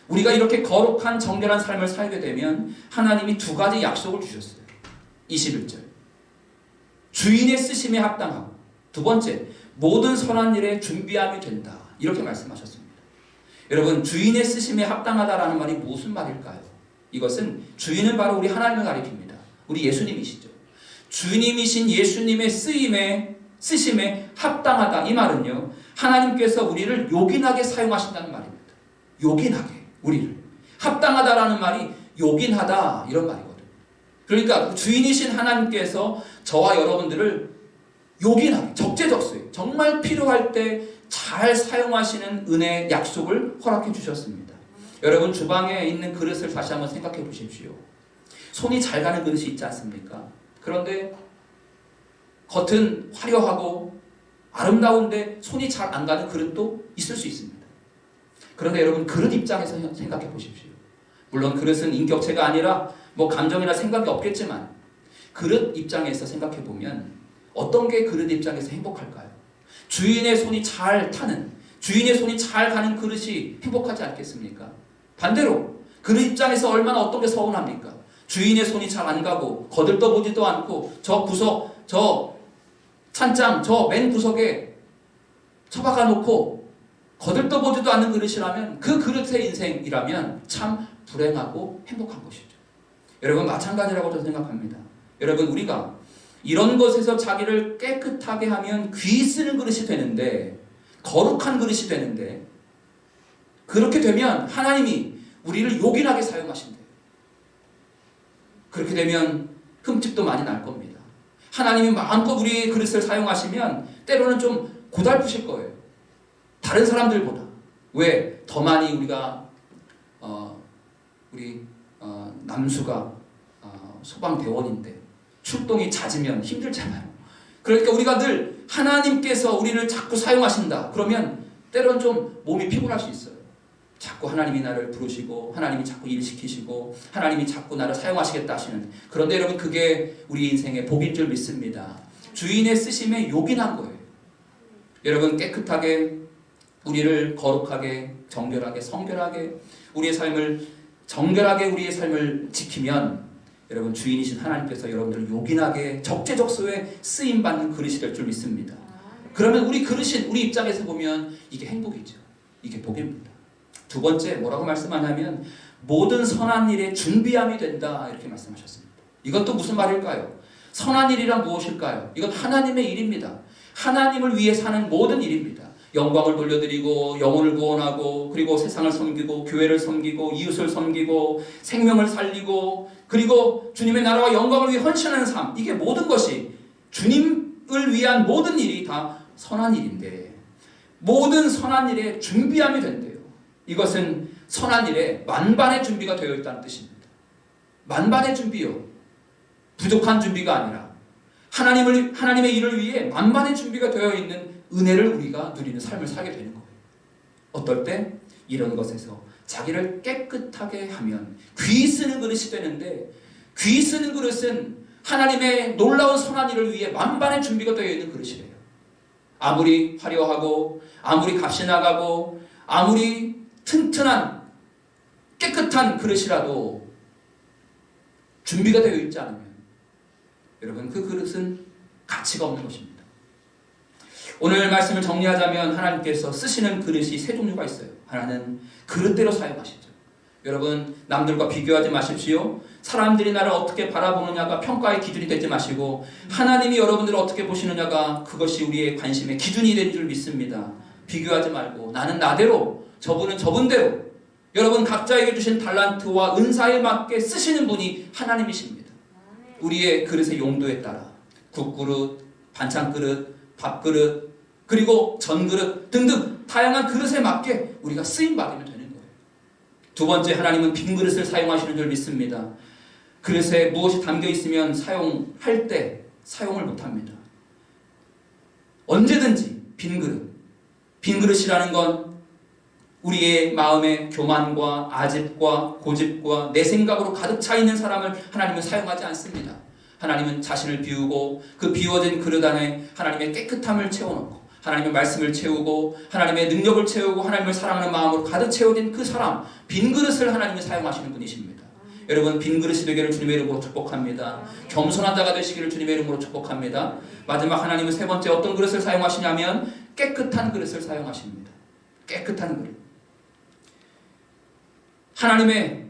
우리가 이렇게 거룩한 정결한 삶을 살게 되면 하나님이 두 가지 약속을 주셨어요. 21절 주인의 쓰심에 합당하고, 두 번째 모든 선한 일에 준비함이 된다, 이렇게 말씀하셨습니다. 여러분, 주인의 쓰심에 합당하다라는 말이 무슨 말일까요? 이것은 주인은 바로 우리 하나님을 가리킵니다. 우리 예수님이시죠. 주님이신 예수님의 쓰심에 합당하다, 이 말은요 하나님께서 우리를 요긴하게 사용하신다는 말입니다. 요긴하게 우리를. 합당하다라는 말이 요긴하다, 이런 말이거든요. 그러니까 주인이신 하나님께서 저와 여러분들을 요긴하게, 적재적소에 정말 필요할 때 잘 사용하시는 은혜 약속을 허락해 주셨습니다. 여러분, 주방에 있는 그릇을 다시 한번 생각해 보십시오. 손이 잘 가는 그릇이 있지 않습니까? 그런데 겉은 화려하고 아름다운데 손이 잘 안 가는 그릇도 있을 수 있습니다. 그런데 여러분, 그릇 입장에서 생각해 보십시오. 물론 그릇은 인격체가 아니라 감정이나 생각이 없겠지만 그릇 입장에서 생각해 보면 어떤 게 그릇 입장에서 행복할까요? 주인의 손이 잘 타는, 주인의 손이 잘 가는 그릇이 행복하지 않겠습니까? 반대로 그릇 입장에서 얼마나 어떤 게 서운합니까? 주인의 손이 잘 안 가고 거들떠보지도 않고 저 구석, 저 찬장, 저 맨 구석에 처박아 놓고 거들떠보지도 않는 그릇이라면, 그 그릇의 인생이라면 참 불행하고 행복한 것이죠. 여러분, 마찬가지라고 저는 생각합니다. 여러분, 우리가 이런 것에서 자기를 깨끗하게 하면 귀 쓰는 그릇이 되는데, 거룩한 그릇이 되는데, 그렇게 되면 하나님이 우리를 요긴하게 사용하신대요. 그렇게 되면 흠집도 많이 날 겁니다. 하나님이 마음껏 우리의 그릇을 사용하시면 때로는 좀 고달프실 거예요. 다른 사람들보다. 왜? 더 많이 우리가 남수가 소방대원인데 출동이 잦으면 힘들잖아요. 그러니까 우리가 늘 하나님께서 우리를 자꾸 사용하신다 그러면 때로는 좀 몸이 피곤할 수 있어요. 자꾸 하나님이 나를 부르시고 하나님이 자꾸 일시키시고 하나님이 자꾸 나를 사용하시겠다 하시는, 그런데 여러분, 그게 우리 인생의 복인 줄 믿습니다. 주인의 쓰심에 요긴한 거예요. 여러분, 깨끗하게 우리를 거룩하게, 정결하게, 성결하게, 우리의 삶을 정결하게 우리의 삶을 지키면 여러분, 주인이신 하나님께서 여러분들을 요긴하게 적재적소에 쓰임받는 그릇이 될 줄 믿습니다. 그러면 우리 그릇인 우리 입장에서 보면 이게 행복이죠. 이게 복입니다. 두 번째 뭐라고 말씀하냐면 모든 선한 일에 준비함이 된다, 이렇게 말씀하셨습니다. 이것도 무슨 말일까요? 선한 일이란 무엇일까요? 이건 하나님의 일입니다. 하나님을 위해 사는 모든 일입니다. 영광을 돌려드리고 영혼을 구원하고 그리고 세상을 섬기고 교회를 섬기고 이웃을 섬기고 생명을 살리고 그리고 주님의 나라와 영광을 위해 헌신하는 삶, 이게 모든 것이 주님을 위한 모든 일이 다 선한 일인데 모든 선한 일에 준비함이 된대요. 이것은 선한 일에 만반의 준비가 되어 있다는 뜻입니다. 만반의 준비요. 부족한 준비가 아니라 하나님의 일을 위해 만반의 준비가 되어 있는 은혜를 우리가 누리는 삶을 살게 되는 거예요. 어떨 때 이런 것에서 자기를 깨끗하게 하면 귀 쓰는 그릇이 되는데, 귀 쓰는 그릇은 하나님의 놀라운 선한 일을 위해 만반의 준비가 되어 있는 그릇이래요. 아무리 화려하고 아무리 값이 나가고 아무리 튼튼한 깨끗한 그릇이라도 준비가 되어 있지 않으면 여러분 그 그릇은 가치가 없는 것입니다. 오늘 말씀을 정리하자면 하나님께서 쓰시는 그릇이 세 종류가 있어요. 하나는 그릇대로 사용하시죠. 여러분 남들과 비교하지 마십시오. 사람들이 나를 어떻게 바라보느냐가 평가의 기준이 되지 마시고 하나님이 여러분들을 어떻게 보시느냐가 그것이 우리의 관심의 기준이 된 줄 믿습니다. 비교하지 말고 나는 나대로, 저분은 저분대로 여러분 각자에게 주신 달란트와 은사에 맞게 쓰시는 분이 하나님이십니다. 우리의 그릇의 용도에 따라 국그릇, 반찬그릇, 밥그릇, 그리고 전그릇 등등 다양한 그릇에 맞게 우리가 쓰임받으면 되는 거예요. 두 번째, 하나님은 빈 그릇을 사용하시는 줄 믿습니다. 그릇에 무엇이 담겨 있으면 사용할 때 사용을 못합니다. 언제든지 빈 그릇. 빈 그릇이라는 건 우리의 마음에 교만과 아집과 고집과 내 생각으로 가득 차 있는 사람을 하나님은 사용하지 않습니다. 하나님은 자신을 비우고 그 비워진 그릇 안에 하나님의 깨끗함을 채워놓고 하나님의 말씀을 채우고 하나님의 능력을 채우고 하나님을 사랑하는 마음으로 가득 채워진 그 사람, 빈 그릇을 하나님이 사용하시는 분이십니다. 여러분 빈 그릇이 되기를 주님의 이름으로 축복합니다. 겸손한 자가 되시기를 주님의 이름으로 축복합니다. 마지막 하나님은 세 번째 어떤 그릇을 사용하시냐면 깨끗한 그릇을 사용하십니다. 깨끗한 그릇. 하나님의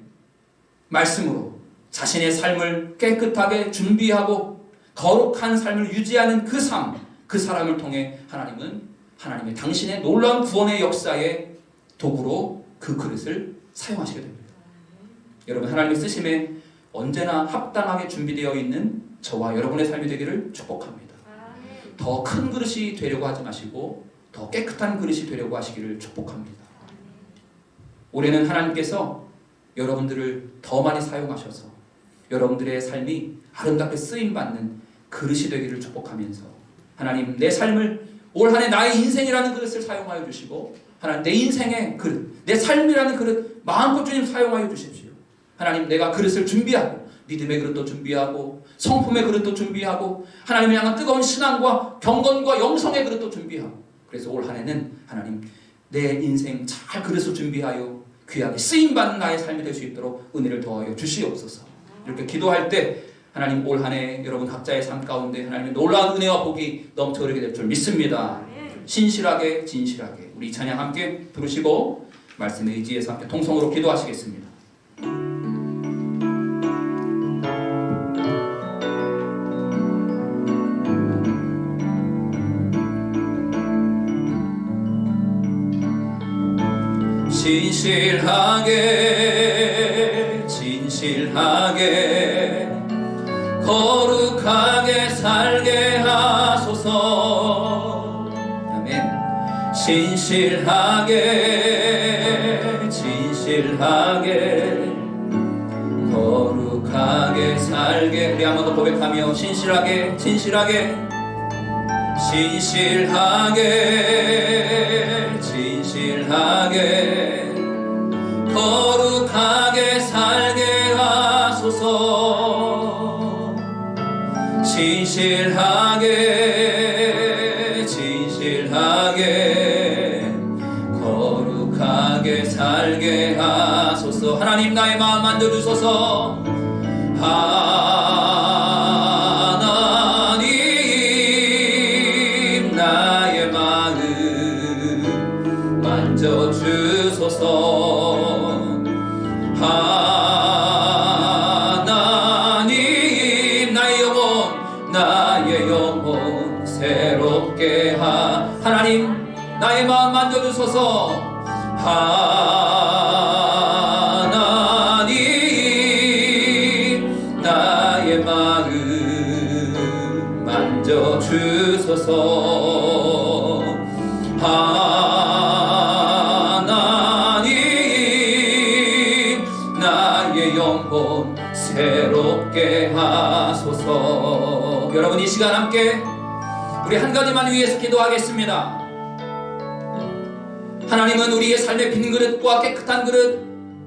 말씀으로 자신의 삶을 깨끗하게 준비하고 거룩한 삶을 유지하는 그 삶, 그 사람을 통해 하나님은 하나님의 당신의 놀라운 구원의 역사의 도구로 그 그릇을 사용하시게 됩니다. 여러분 하나님의 쓰심에 언제나 합당하게 준비되어 있는 저와 여러분의 삶이 되기를 축복합니다. 더 큰 그릇이 되려고 하지 마시고 더 깨끗한 그릇이 되려고 하시기를 축복합니다. 올해는 하나님께서 여러분들을 더 많이 사용하셔서 여러분들의 삶이 아름답게 쓰임받는 그릇이 되기를 축복하면서 하나님 내 삶을 올 한 해 나의 인생이라는 그릇을 사용하여 주시고 하나님 내 인생의 그릇, 내 삶이라는 그릇 마음껏 주님 사용하여 주십시오. 하나님 내가 그릇을 준비하고 믿음의 그릇도 준비하고 성품의 그릇도 준비하고 하나님을 향한 뜨거운 신앙과 경건과 영성의 그릇도 준비하고 그래서 올 한 해는 하나님 내 인생 잘 그릇을 준비하여 귀하게 쓰임받는 나의 삶이 될 수 있도록 은혜를 더하여 주시옵소서. 이렇게 기도할 때 하나님 올 한 해 여러분 각자의 삶 가운데 하나님의 놀라운 은혜와 복이 넘쳐 흐르게 될 줄 믿습니다. 신실하게 진실하게 우리 찬양 함께 부르시고 말씀에 의지해서 함께 통성으로 기도하시겠습니다. 신실하게 진실하게 거룩하게 살게 하소서. 아멘. 신실하게 진실하게 거룩하게 살게. 우리 한 번 더 고백하며 신실하게 진실하게 신실하게 진실하게 거룩하게 살게 하소서. 진실하게 진실하게 거룩하게 살게 하소서. 하나님 나의 마음 만져주소서. 하나님 나의 마음 만져주소서. 하나님 나의 영혼 새롭게 하나님 나의 마음 만져주소서. 하나님 나의 마음 만져주소서. 하나님 나의 영혼 새롭게 하소서. 여러분, 이 시간 함께 우리 한 가지만 위해서 기도하겠습니다. 하나님은 우리의 삶의 빈 그릇과 깨끗한 그릇,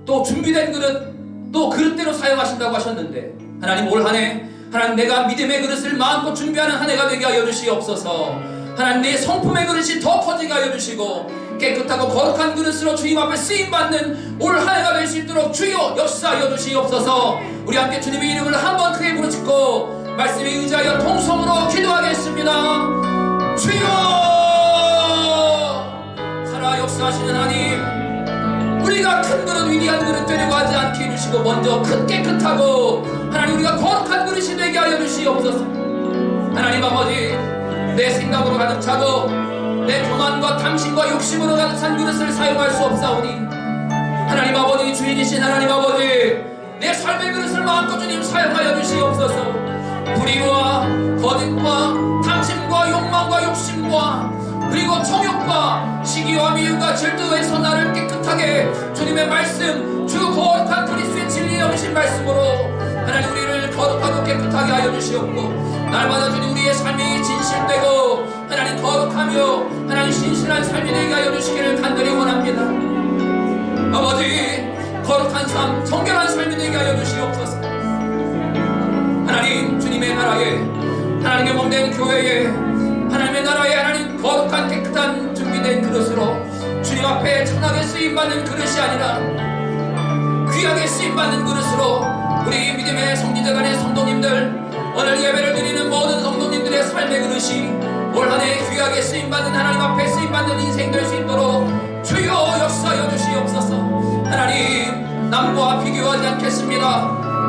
또 준비된 그릇, 또 그릇대로 사용하신다고 하셨는데, 하나님 올 한 해 하나님 내가 믿음의 그릇을 마음껏 준비하는 한 해가 되게 하여 주시옵소서. 하나님 내 성품의 그릇이 더 커지게 하여 주시고 깨끗하고 거룩한 그릇으로 주님 앞에 쓰임받는 올 한 해가 될 수 있도록 주여 역사하여 주시옵소서. 우리 함께 주님의 이름을 한번 크게 부르짖고 말씀에 의지하여 통성으로 기도하겠습니다. 주여, 살아 역사하시는 하나님, 우리가 큰 그릇, 위대한 그릇 되려고 하지 않게 해주시고 먼저 큰 깨끗하고 하나님 우리가 거룩한 그릇이 되게 하여 주시옵소서. 하나님 아버지, 내 생각으로 가득 차고 내 교만과 탐심과 욕심으로 가득 찬 그릇을 사용할 수 없사오니, 하나님 아버지, 주인이신 하나님 아버지, 내 삶의 그릇을 마음껏 주님 사용하여 주시옵소서. 불의와 거짓과 탐심과 욕망과 욕심과 그리고 정욕과 시기와 미움과 질투에서 나를 깨끗하게 주님의 말씀, 주 거룩한 그리스도의 진리 영이신 말씀으로 하나님 우리를 거룩하고 깨끗하게 하여 주시옵고, 날마다 주님 우리의 삶이 진실되고 하나님 거룩하며 하나님 신실한 삶이 되게 하여 주시기를 간절히 원합니다. 아버지, 거룩한 삶, 정결한 삶이 되게 하여 주시옵소서. 하나님, 주님의 나라에, 하나님의 몸된 교회에, 하나님의 나라에 하나님 거룩한 깨끗한 준비된 그릇으로 주님 앞에 천하게 쓰임받는 그릇이 아니라 귀하게 쓰임받는 그릇으로 우리 믿음의 성지자간의 성도님들, 오늘 예배를 드리는 모든 성도님들의 삶의 그릇이 올 한 해 귀하게 쓰임받는, 하나님 앞에 쓰임받는 인생 될 수 있도록 주여 역사하여 주시옵소서. 하나님, 남과 비교하지 않겠습니다.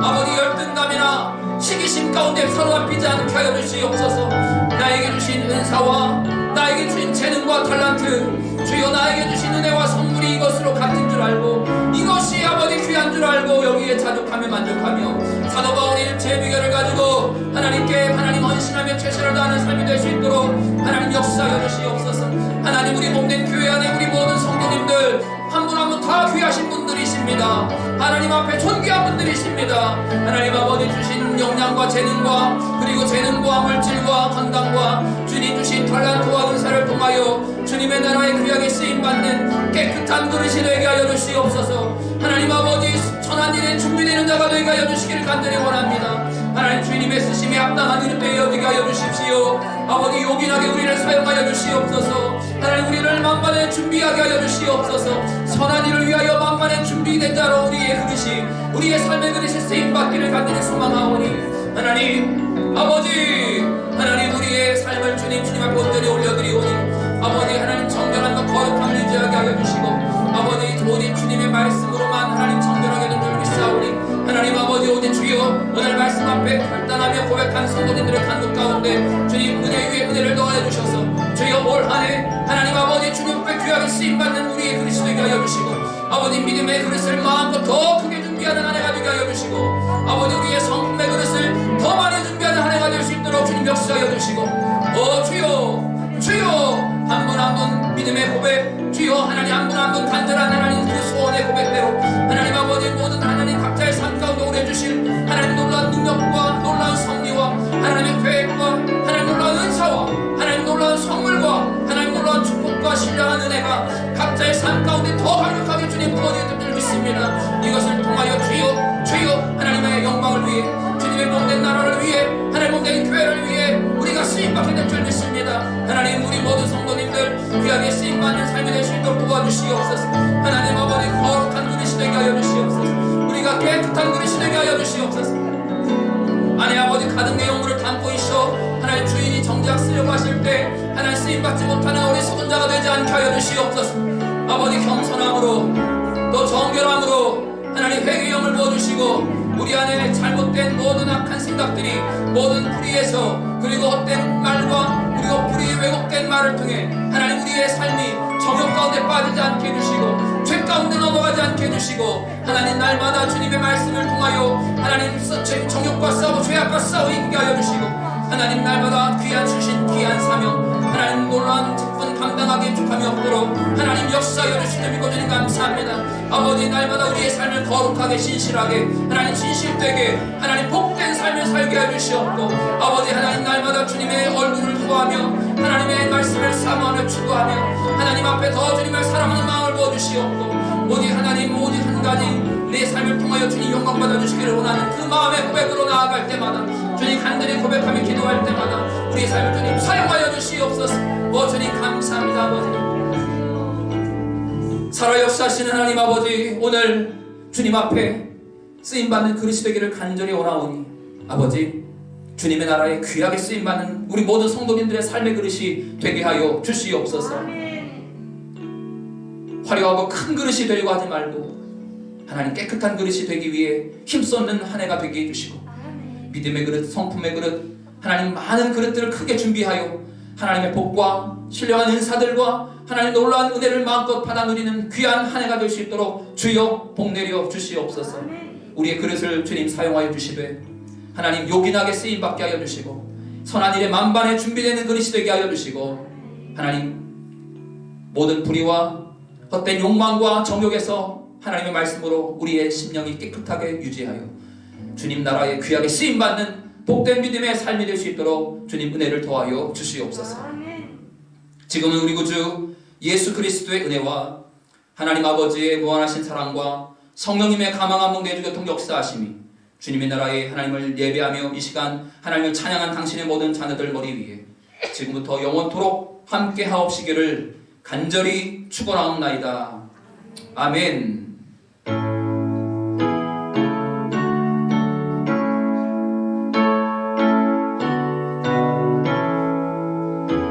아버지, 열등감이나 시기심 가운데 사로잡히지 않게 하여 주시옵소서. 나에게 주신 은사와 나에게 주신 재능과 탤런트, 주여 나에게 주신 은혜와 선물이 이것으로 같은 줄 알고 이것이 아버지 귀한 줄 알고 여기에 자족하며 만족하며 사도 바울의 일체의 비결을 가지고 하나님께 하나님 헌신하며 최선을 다하는 삶이 될 수 있도록 하나님 역사하여 주시옵소서. 하나님, 우리 몸된 교회 안에 우리 모든 성도님들 한 분 한 분 다 귀하신 분들이십니다. 하나님 앞에 존귀한 분들이십니다. 하나님 아버지 주신 역량과 재능과 그리고 재능과 물질과 건강과 주님 주신 탤런트와 은사를 통하여 주님의 나라에 귀하게 쓰임받는 깨끗한 그릇이 되게 하여 주시옵소서. 하나님 아버지, 천한 일에 준비되는 자가 되게 하여 주시기를 간절히 원합니다. 하나님, 주님의 쓰심이 합당한 그릇 되게 하여 주십시오. 아버지, 요긴하게 우리를 사용하여 주시옵소서. 하나님, 우리를 만반에 준비하게 하여 주시옵소서. 선한 일을 위하여 만반에 준비된 자로 우리의 그릇이, 우리의 삶의 그릇이 쓰임받기를 간절히 소망하오니, 하나님 아버지, 하나님 우리의 삶을 주님 앞에 온전히 올려드리오니, 아버지 하나님 정결한 것 거룩함을 유지하게 하여 주시고, 아버지 오직 주님의 말씀으로만 하나님 정결하게 된 줄 믿사오니, 하나님 아버지 오직 주여 오늘 말씀 앞에 결단하며 고백한 성도님들의 간구 가운데 주님 은혜 위에 은혜를 더하여 주셔서 주여 올 한 해 하나님 아버지 주님 앞에 귀하게 쓰임받는 우리의 그릇이 되게 하여 주시고, 아버지 믿음의 그릇을 마음껏 더 크게 준비하는 한 해가 되게 하여 주시고, 아버지 우리의 성품의 그릇을 더 많이 준비하는 한 해가 될 수 있도록 주님 역사하여 주시고, 주여 한 분 한 분 믿음의 고백, 주여 하나님 한 분 한 분 간절한 하나님 그 소원의 고백대로 하나님 아버지 모든 하나님 각자의 삶 가운데 오래 주실 하나님 놀라운 능력과 놀라운 섭리와 하나님의 계획과 하나님 놀라운 은사와 하나님 놀라운 선물과 하나님 놀라운 축복과 신령한 은혜가 각자의 삶 가운데 더 강력하게 주님 부어질 줄 믿습니다. 이것을 통하여 주여 하나님의 영광을 위해 주님의 몸된 나라를 위해 하나님 몸된 교회를 위해 우리가 쓰임받게 될 줄 믿습니다. 하나님, 우리 모든 성도님들 귀하게 쓰임받는 삶이 될 수 있도록 도와주시옵소서. 하나님 아버지 거룩한 그릇이 되게 하여 주시옵소서. 우리가 깨끗한 그릇이 되게 하여 주시옵소서. 아내 아버지 가득 내용물을 담고 있어 하나님 주인이 정작 쓰려고 하실 때 하나님 쓰임받지 못하는 우리 수분자가 되지 않게 하여 주시옵소서. 아버지 겸손함으로 또 정결함으로 하나님 회개의 영을 부어주시고, 우리 안에 잘못된 모든 악한 생각들이 모든 불의에서 그리고 헛된 말과 그리고 불의의 왜곡된 말을 통해 하나님 우리의 삶이 정욕 가운데 빠지지 않게 해주시고 죄 가운데 넘어가지 않게 해주시고, 하나님 날마다 주님의 말씀을 통하여 하나님 정욕과 싸우고 죄악과 싸워 이기게 하여 주시고, 하나님 날마다 귀한 주신 귀한 사명, 하나님 놀라운 직분 감당하고 무궁하게 족함이 없도록 하나님 역사하여 주시는 믿고 주님 감사합니다. 아버지 날마다 우리의 삶을 거룩하게 신실하게 하나님 진실되게 하나님 복된 삶을 살게 해 주시옵고 아버지 하나님 날마다 주님의 얼굴을 구하며 하나님의 말씀을 사모하며 추구하며 하나님 앞에 더 주님을 사랑하는 마음을 부어주시옵고 오직 하나님 오직 한 가지 내 삶을 통하여 주님 영광 받아주시기를 원하는 그 마음의 고백으로 나아갈 때마다 주님 간절히 고백하며 기도할 때마다 우리의 삶을 주님 사용하여 주시옵소서. 주님 감사합니다. 아버지 살아 역사하시는 하나님 아버지 오늘 주님 앞에 쓰임받는 그릇이 되기를 간절히 원하오니 아버지 주님의 나라에 귀하게 쓰임받는 우리 모든 성도님들의 삶의 그릇이 되게 하여 주시옵소서. 화려하고 큰 그릇이 되려고 하지 말고 하나님 깨끗한 그릇이 되기 위해 힘쏟는 한 해가 되게 해주시고 믿음의 그릇, 성품의 그릇 하나님 많은 그릇들을 크게 준비하여 하나님의 복과 신령한 은사들과 하나님 놀라운 은혜를 마음껏 받아 누리는 귀한 한 해가 될 수 있도록 주여 복 내려 주시옵소서. 우리의 그릇을 주님 사용하여 주시되 하나님 요긴하게 쓰임받게 하여 주시고 선한 일에 만반에 준비되는 그릇이 되게 하여 주시고 하나님 모든 불의와 헛된 욕망과 정욕에서 하나님의 말씀으로 우리의 심령이 깨끗하게 유지하여 주님 나라에 귀하게 쓰임받는 복된 믿음의 삶이 될 수 있도록 주님 은혜를 더하여 주시옵소서. 지금은 우리 구주 예수 그리스도의 은혜와 하나님 아버지의 무한하신 사랑과 성령님의 가망한 몽대주 교통 역사하심이 주님의 나라에 하나님을 예배하며 이 시간 하나님을 찬양한 당신의 모든 자녀들 머리 위에 지금부터 영원토록 함께 하옵시기를 간절히 축원하옵나이다. 아멘.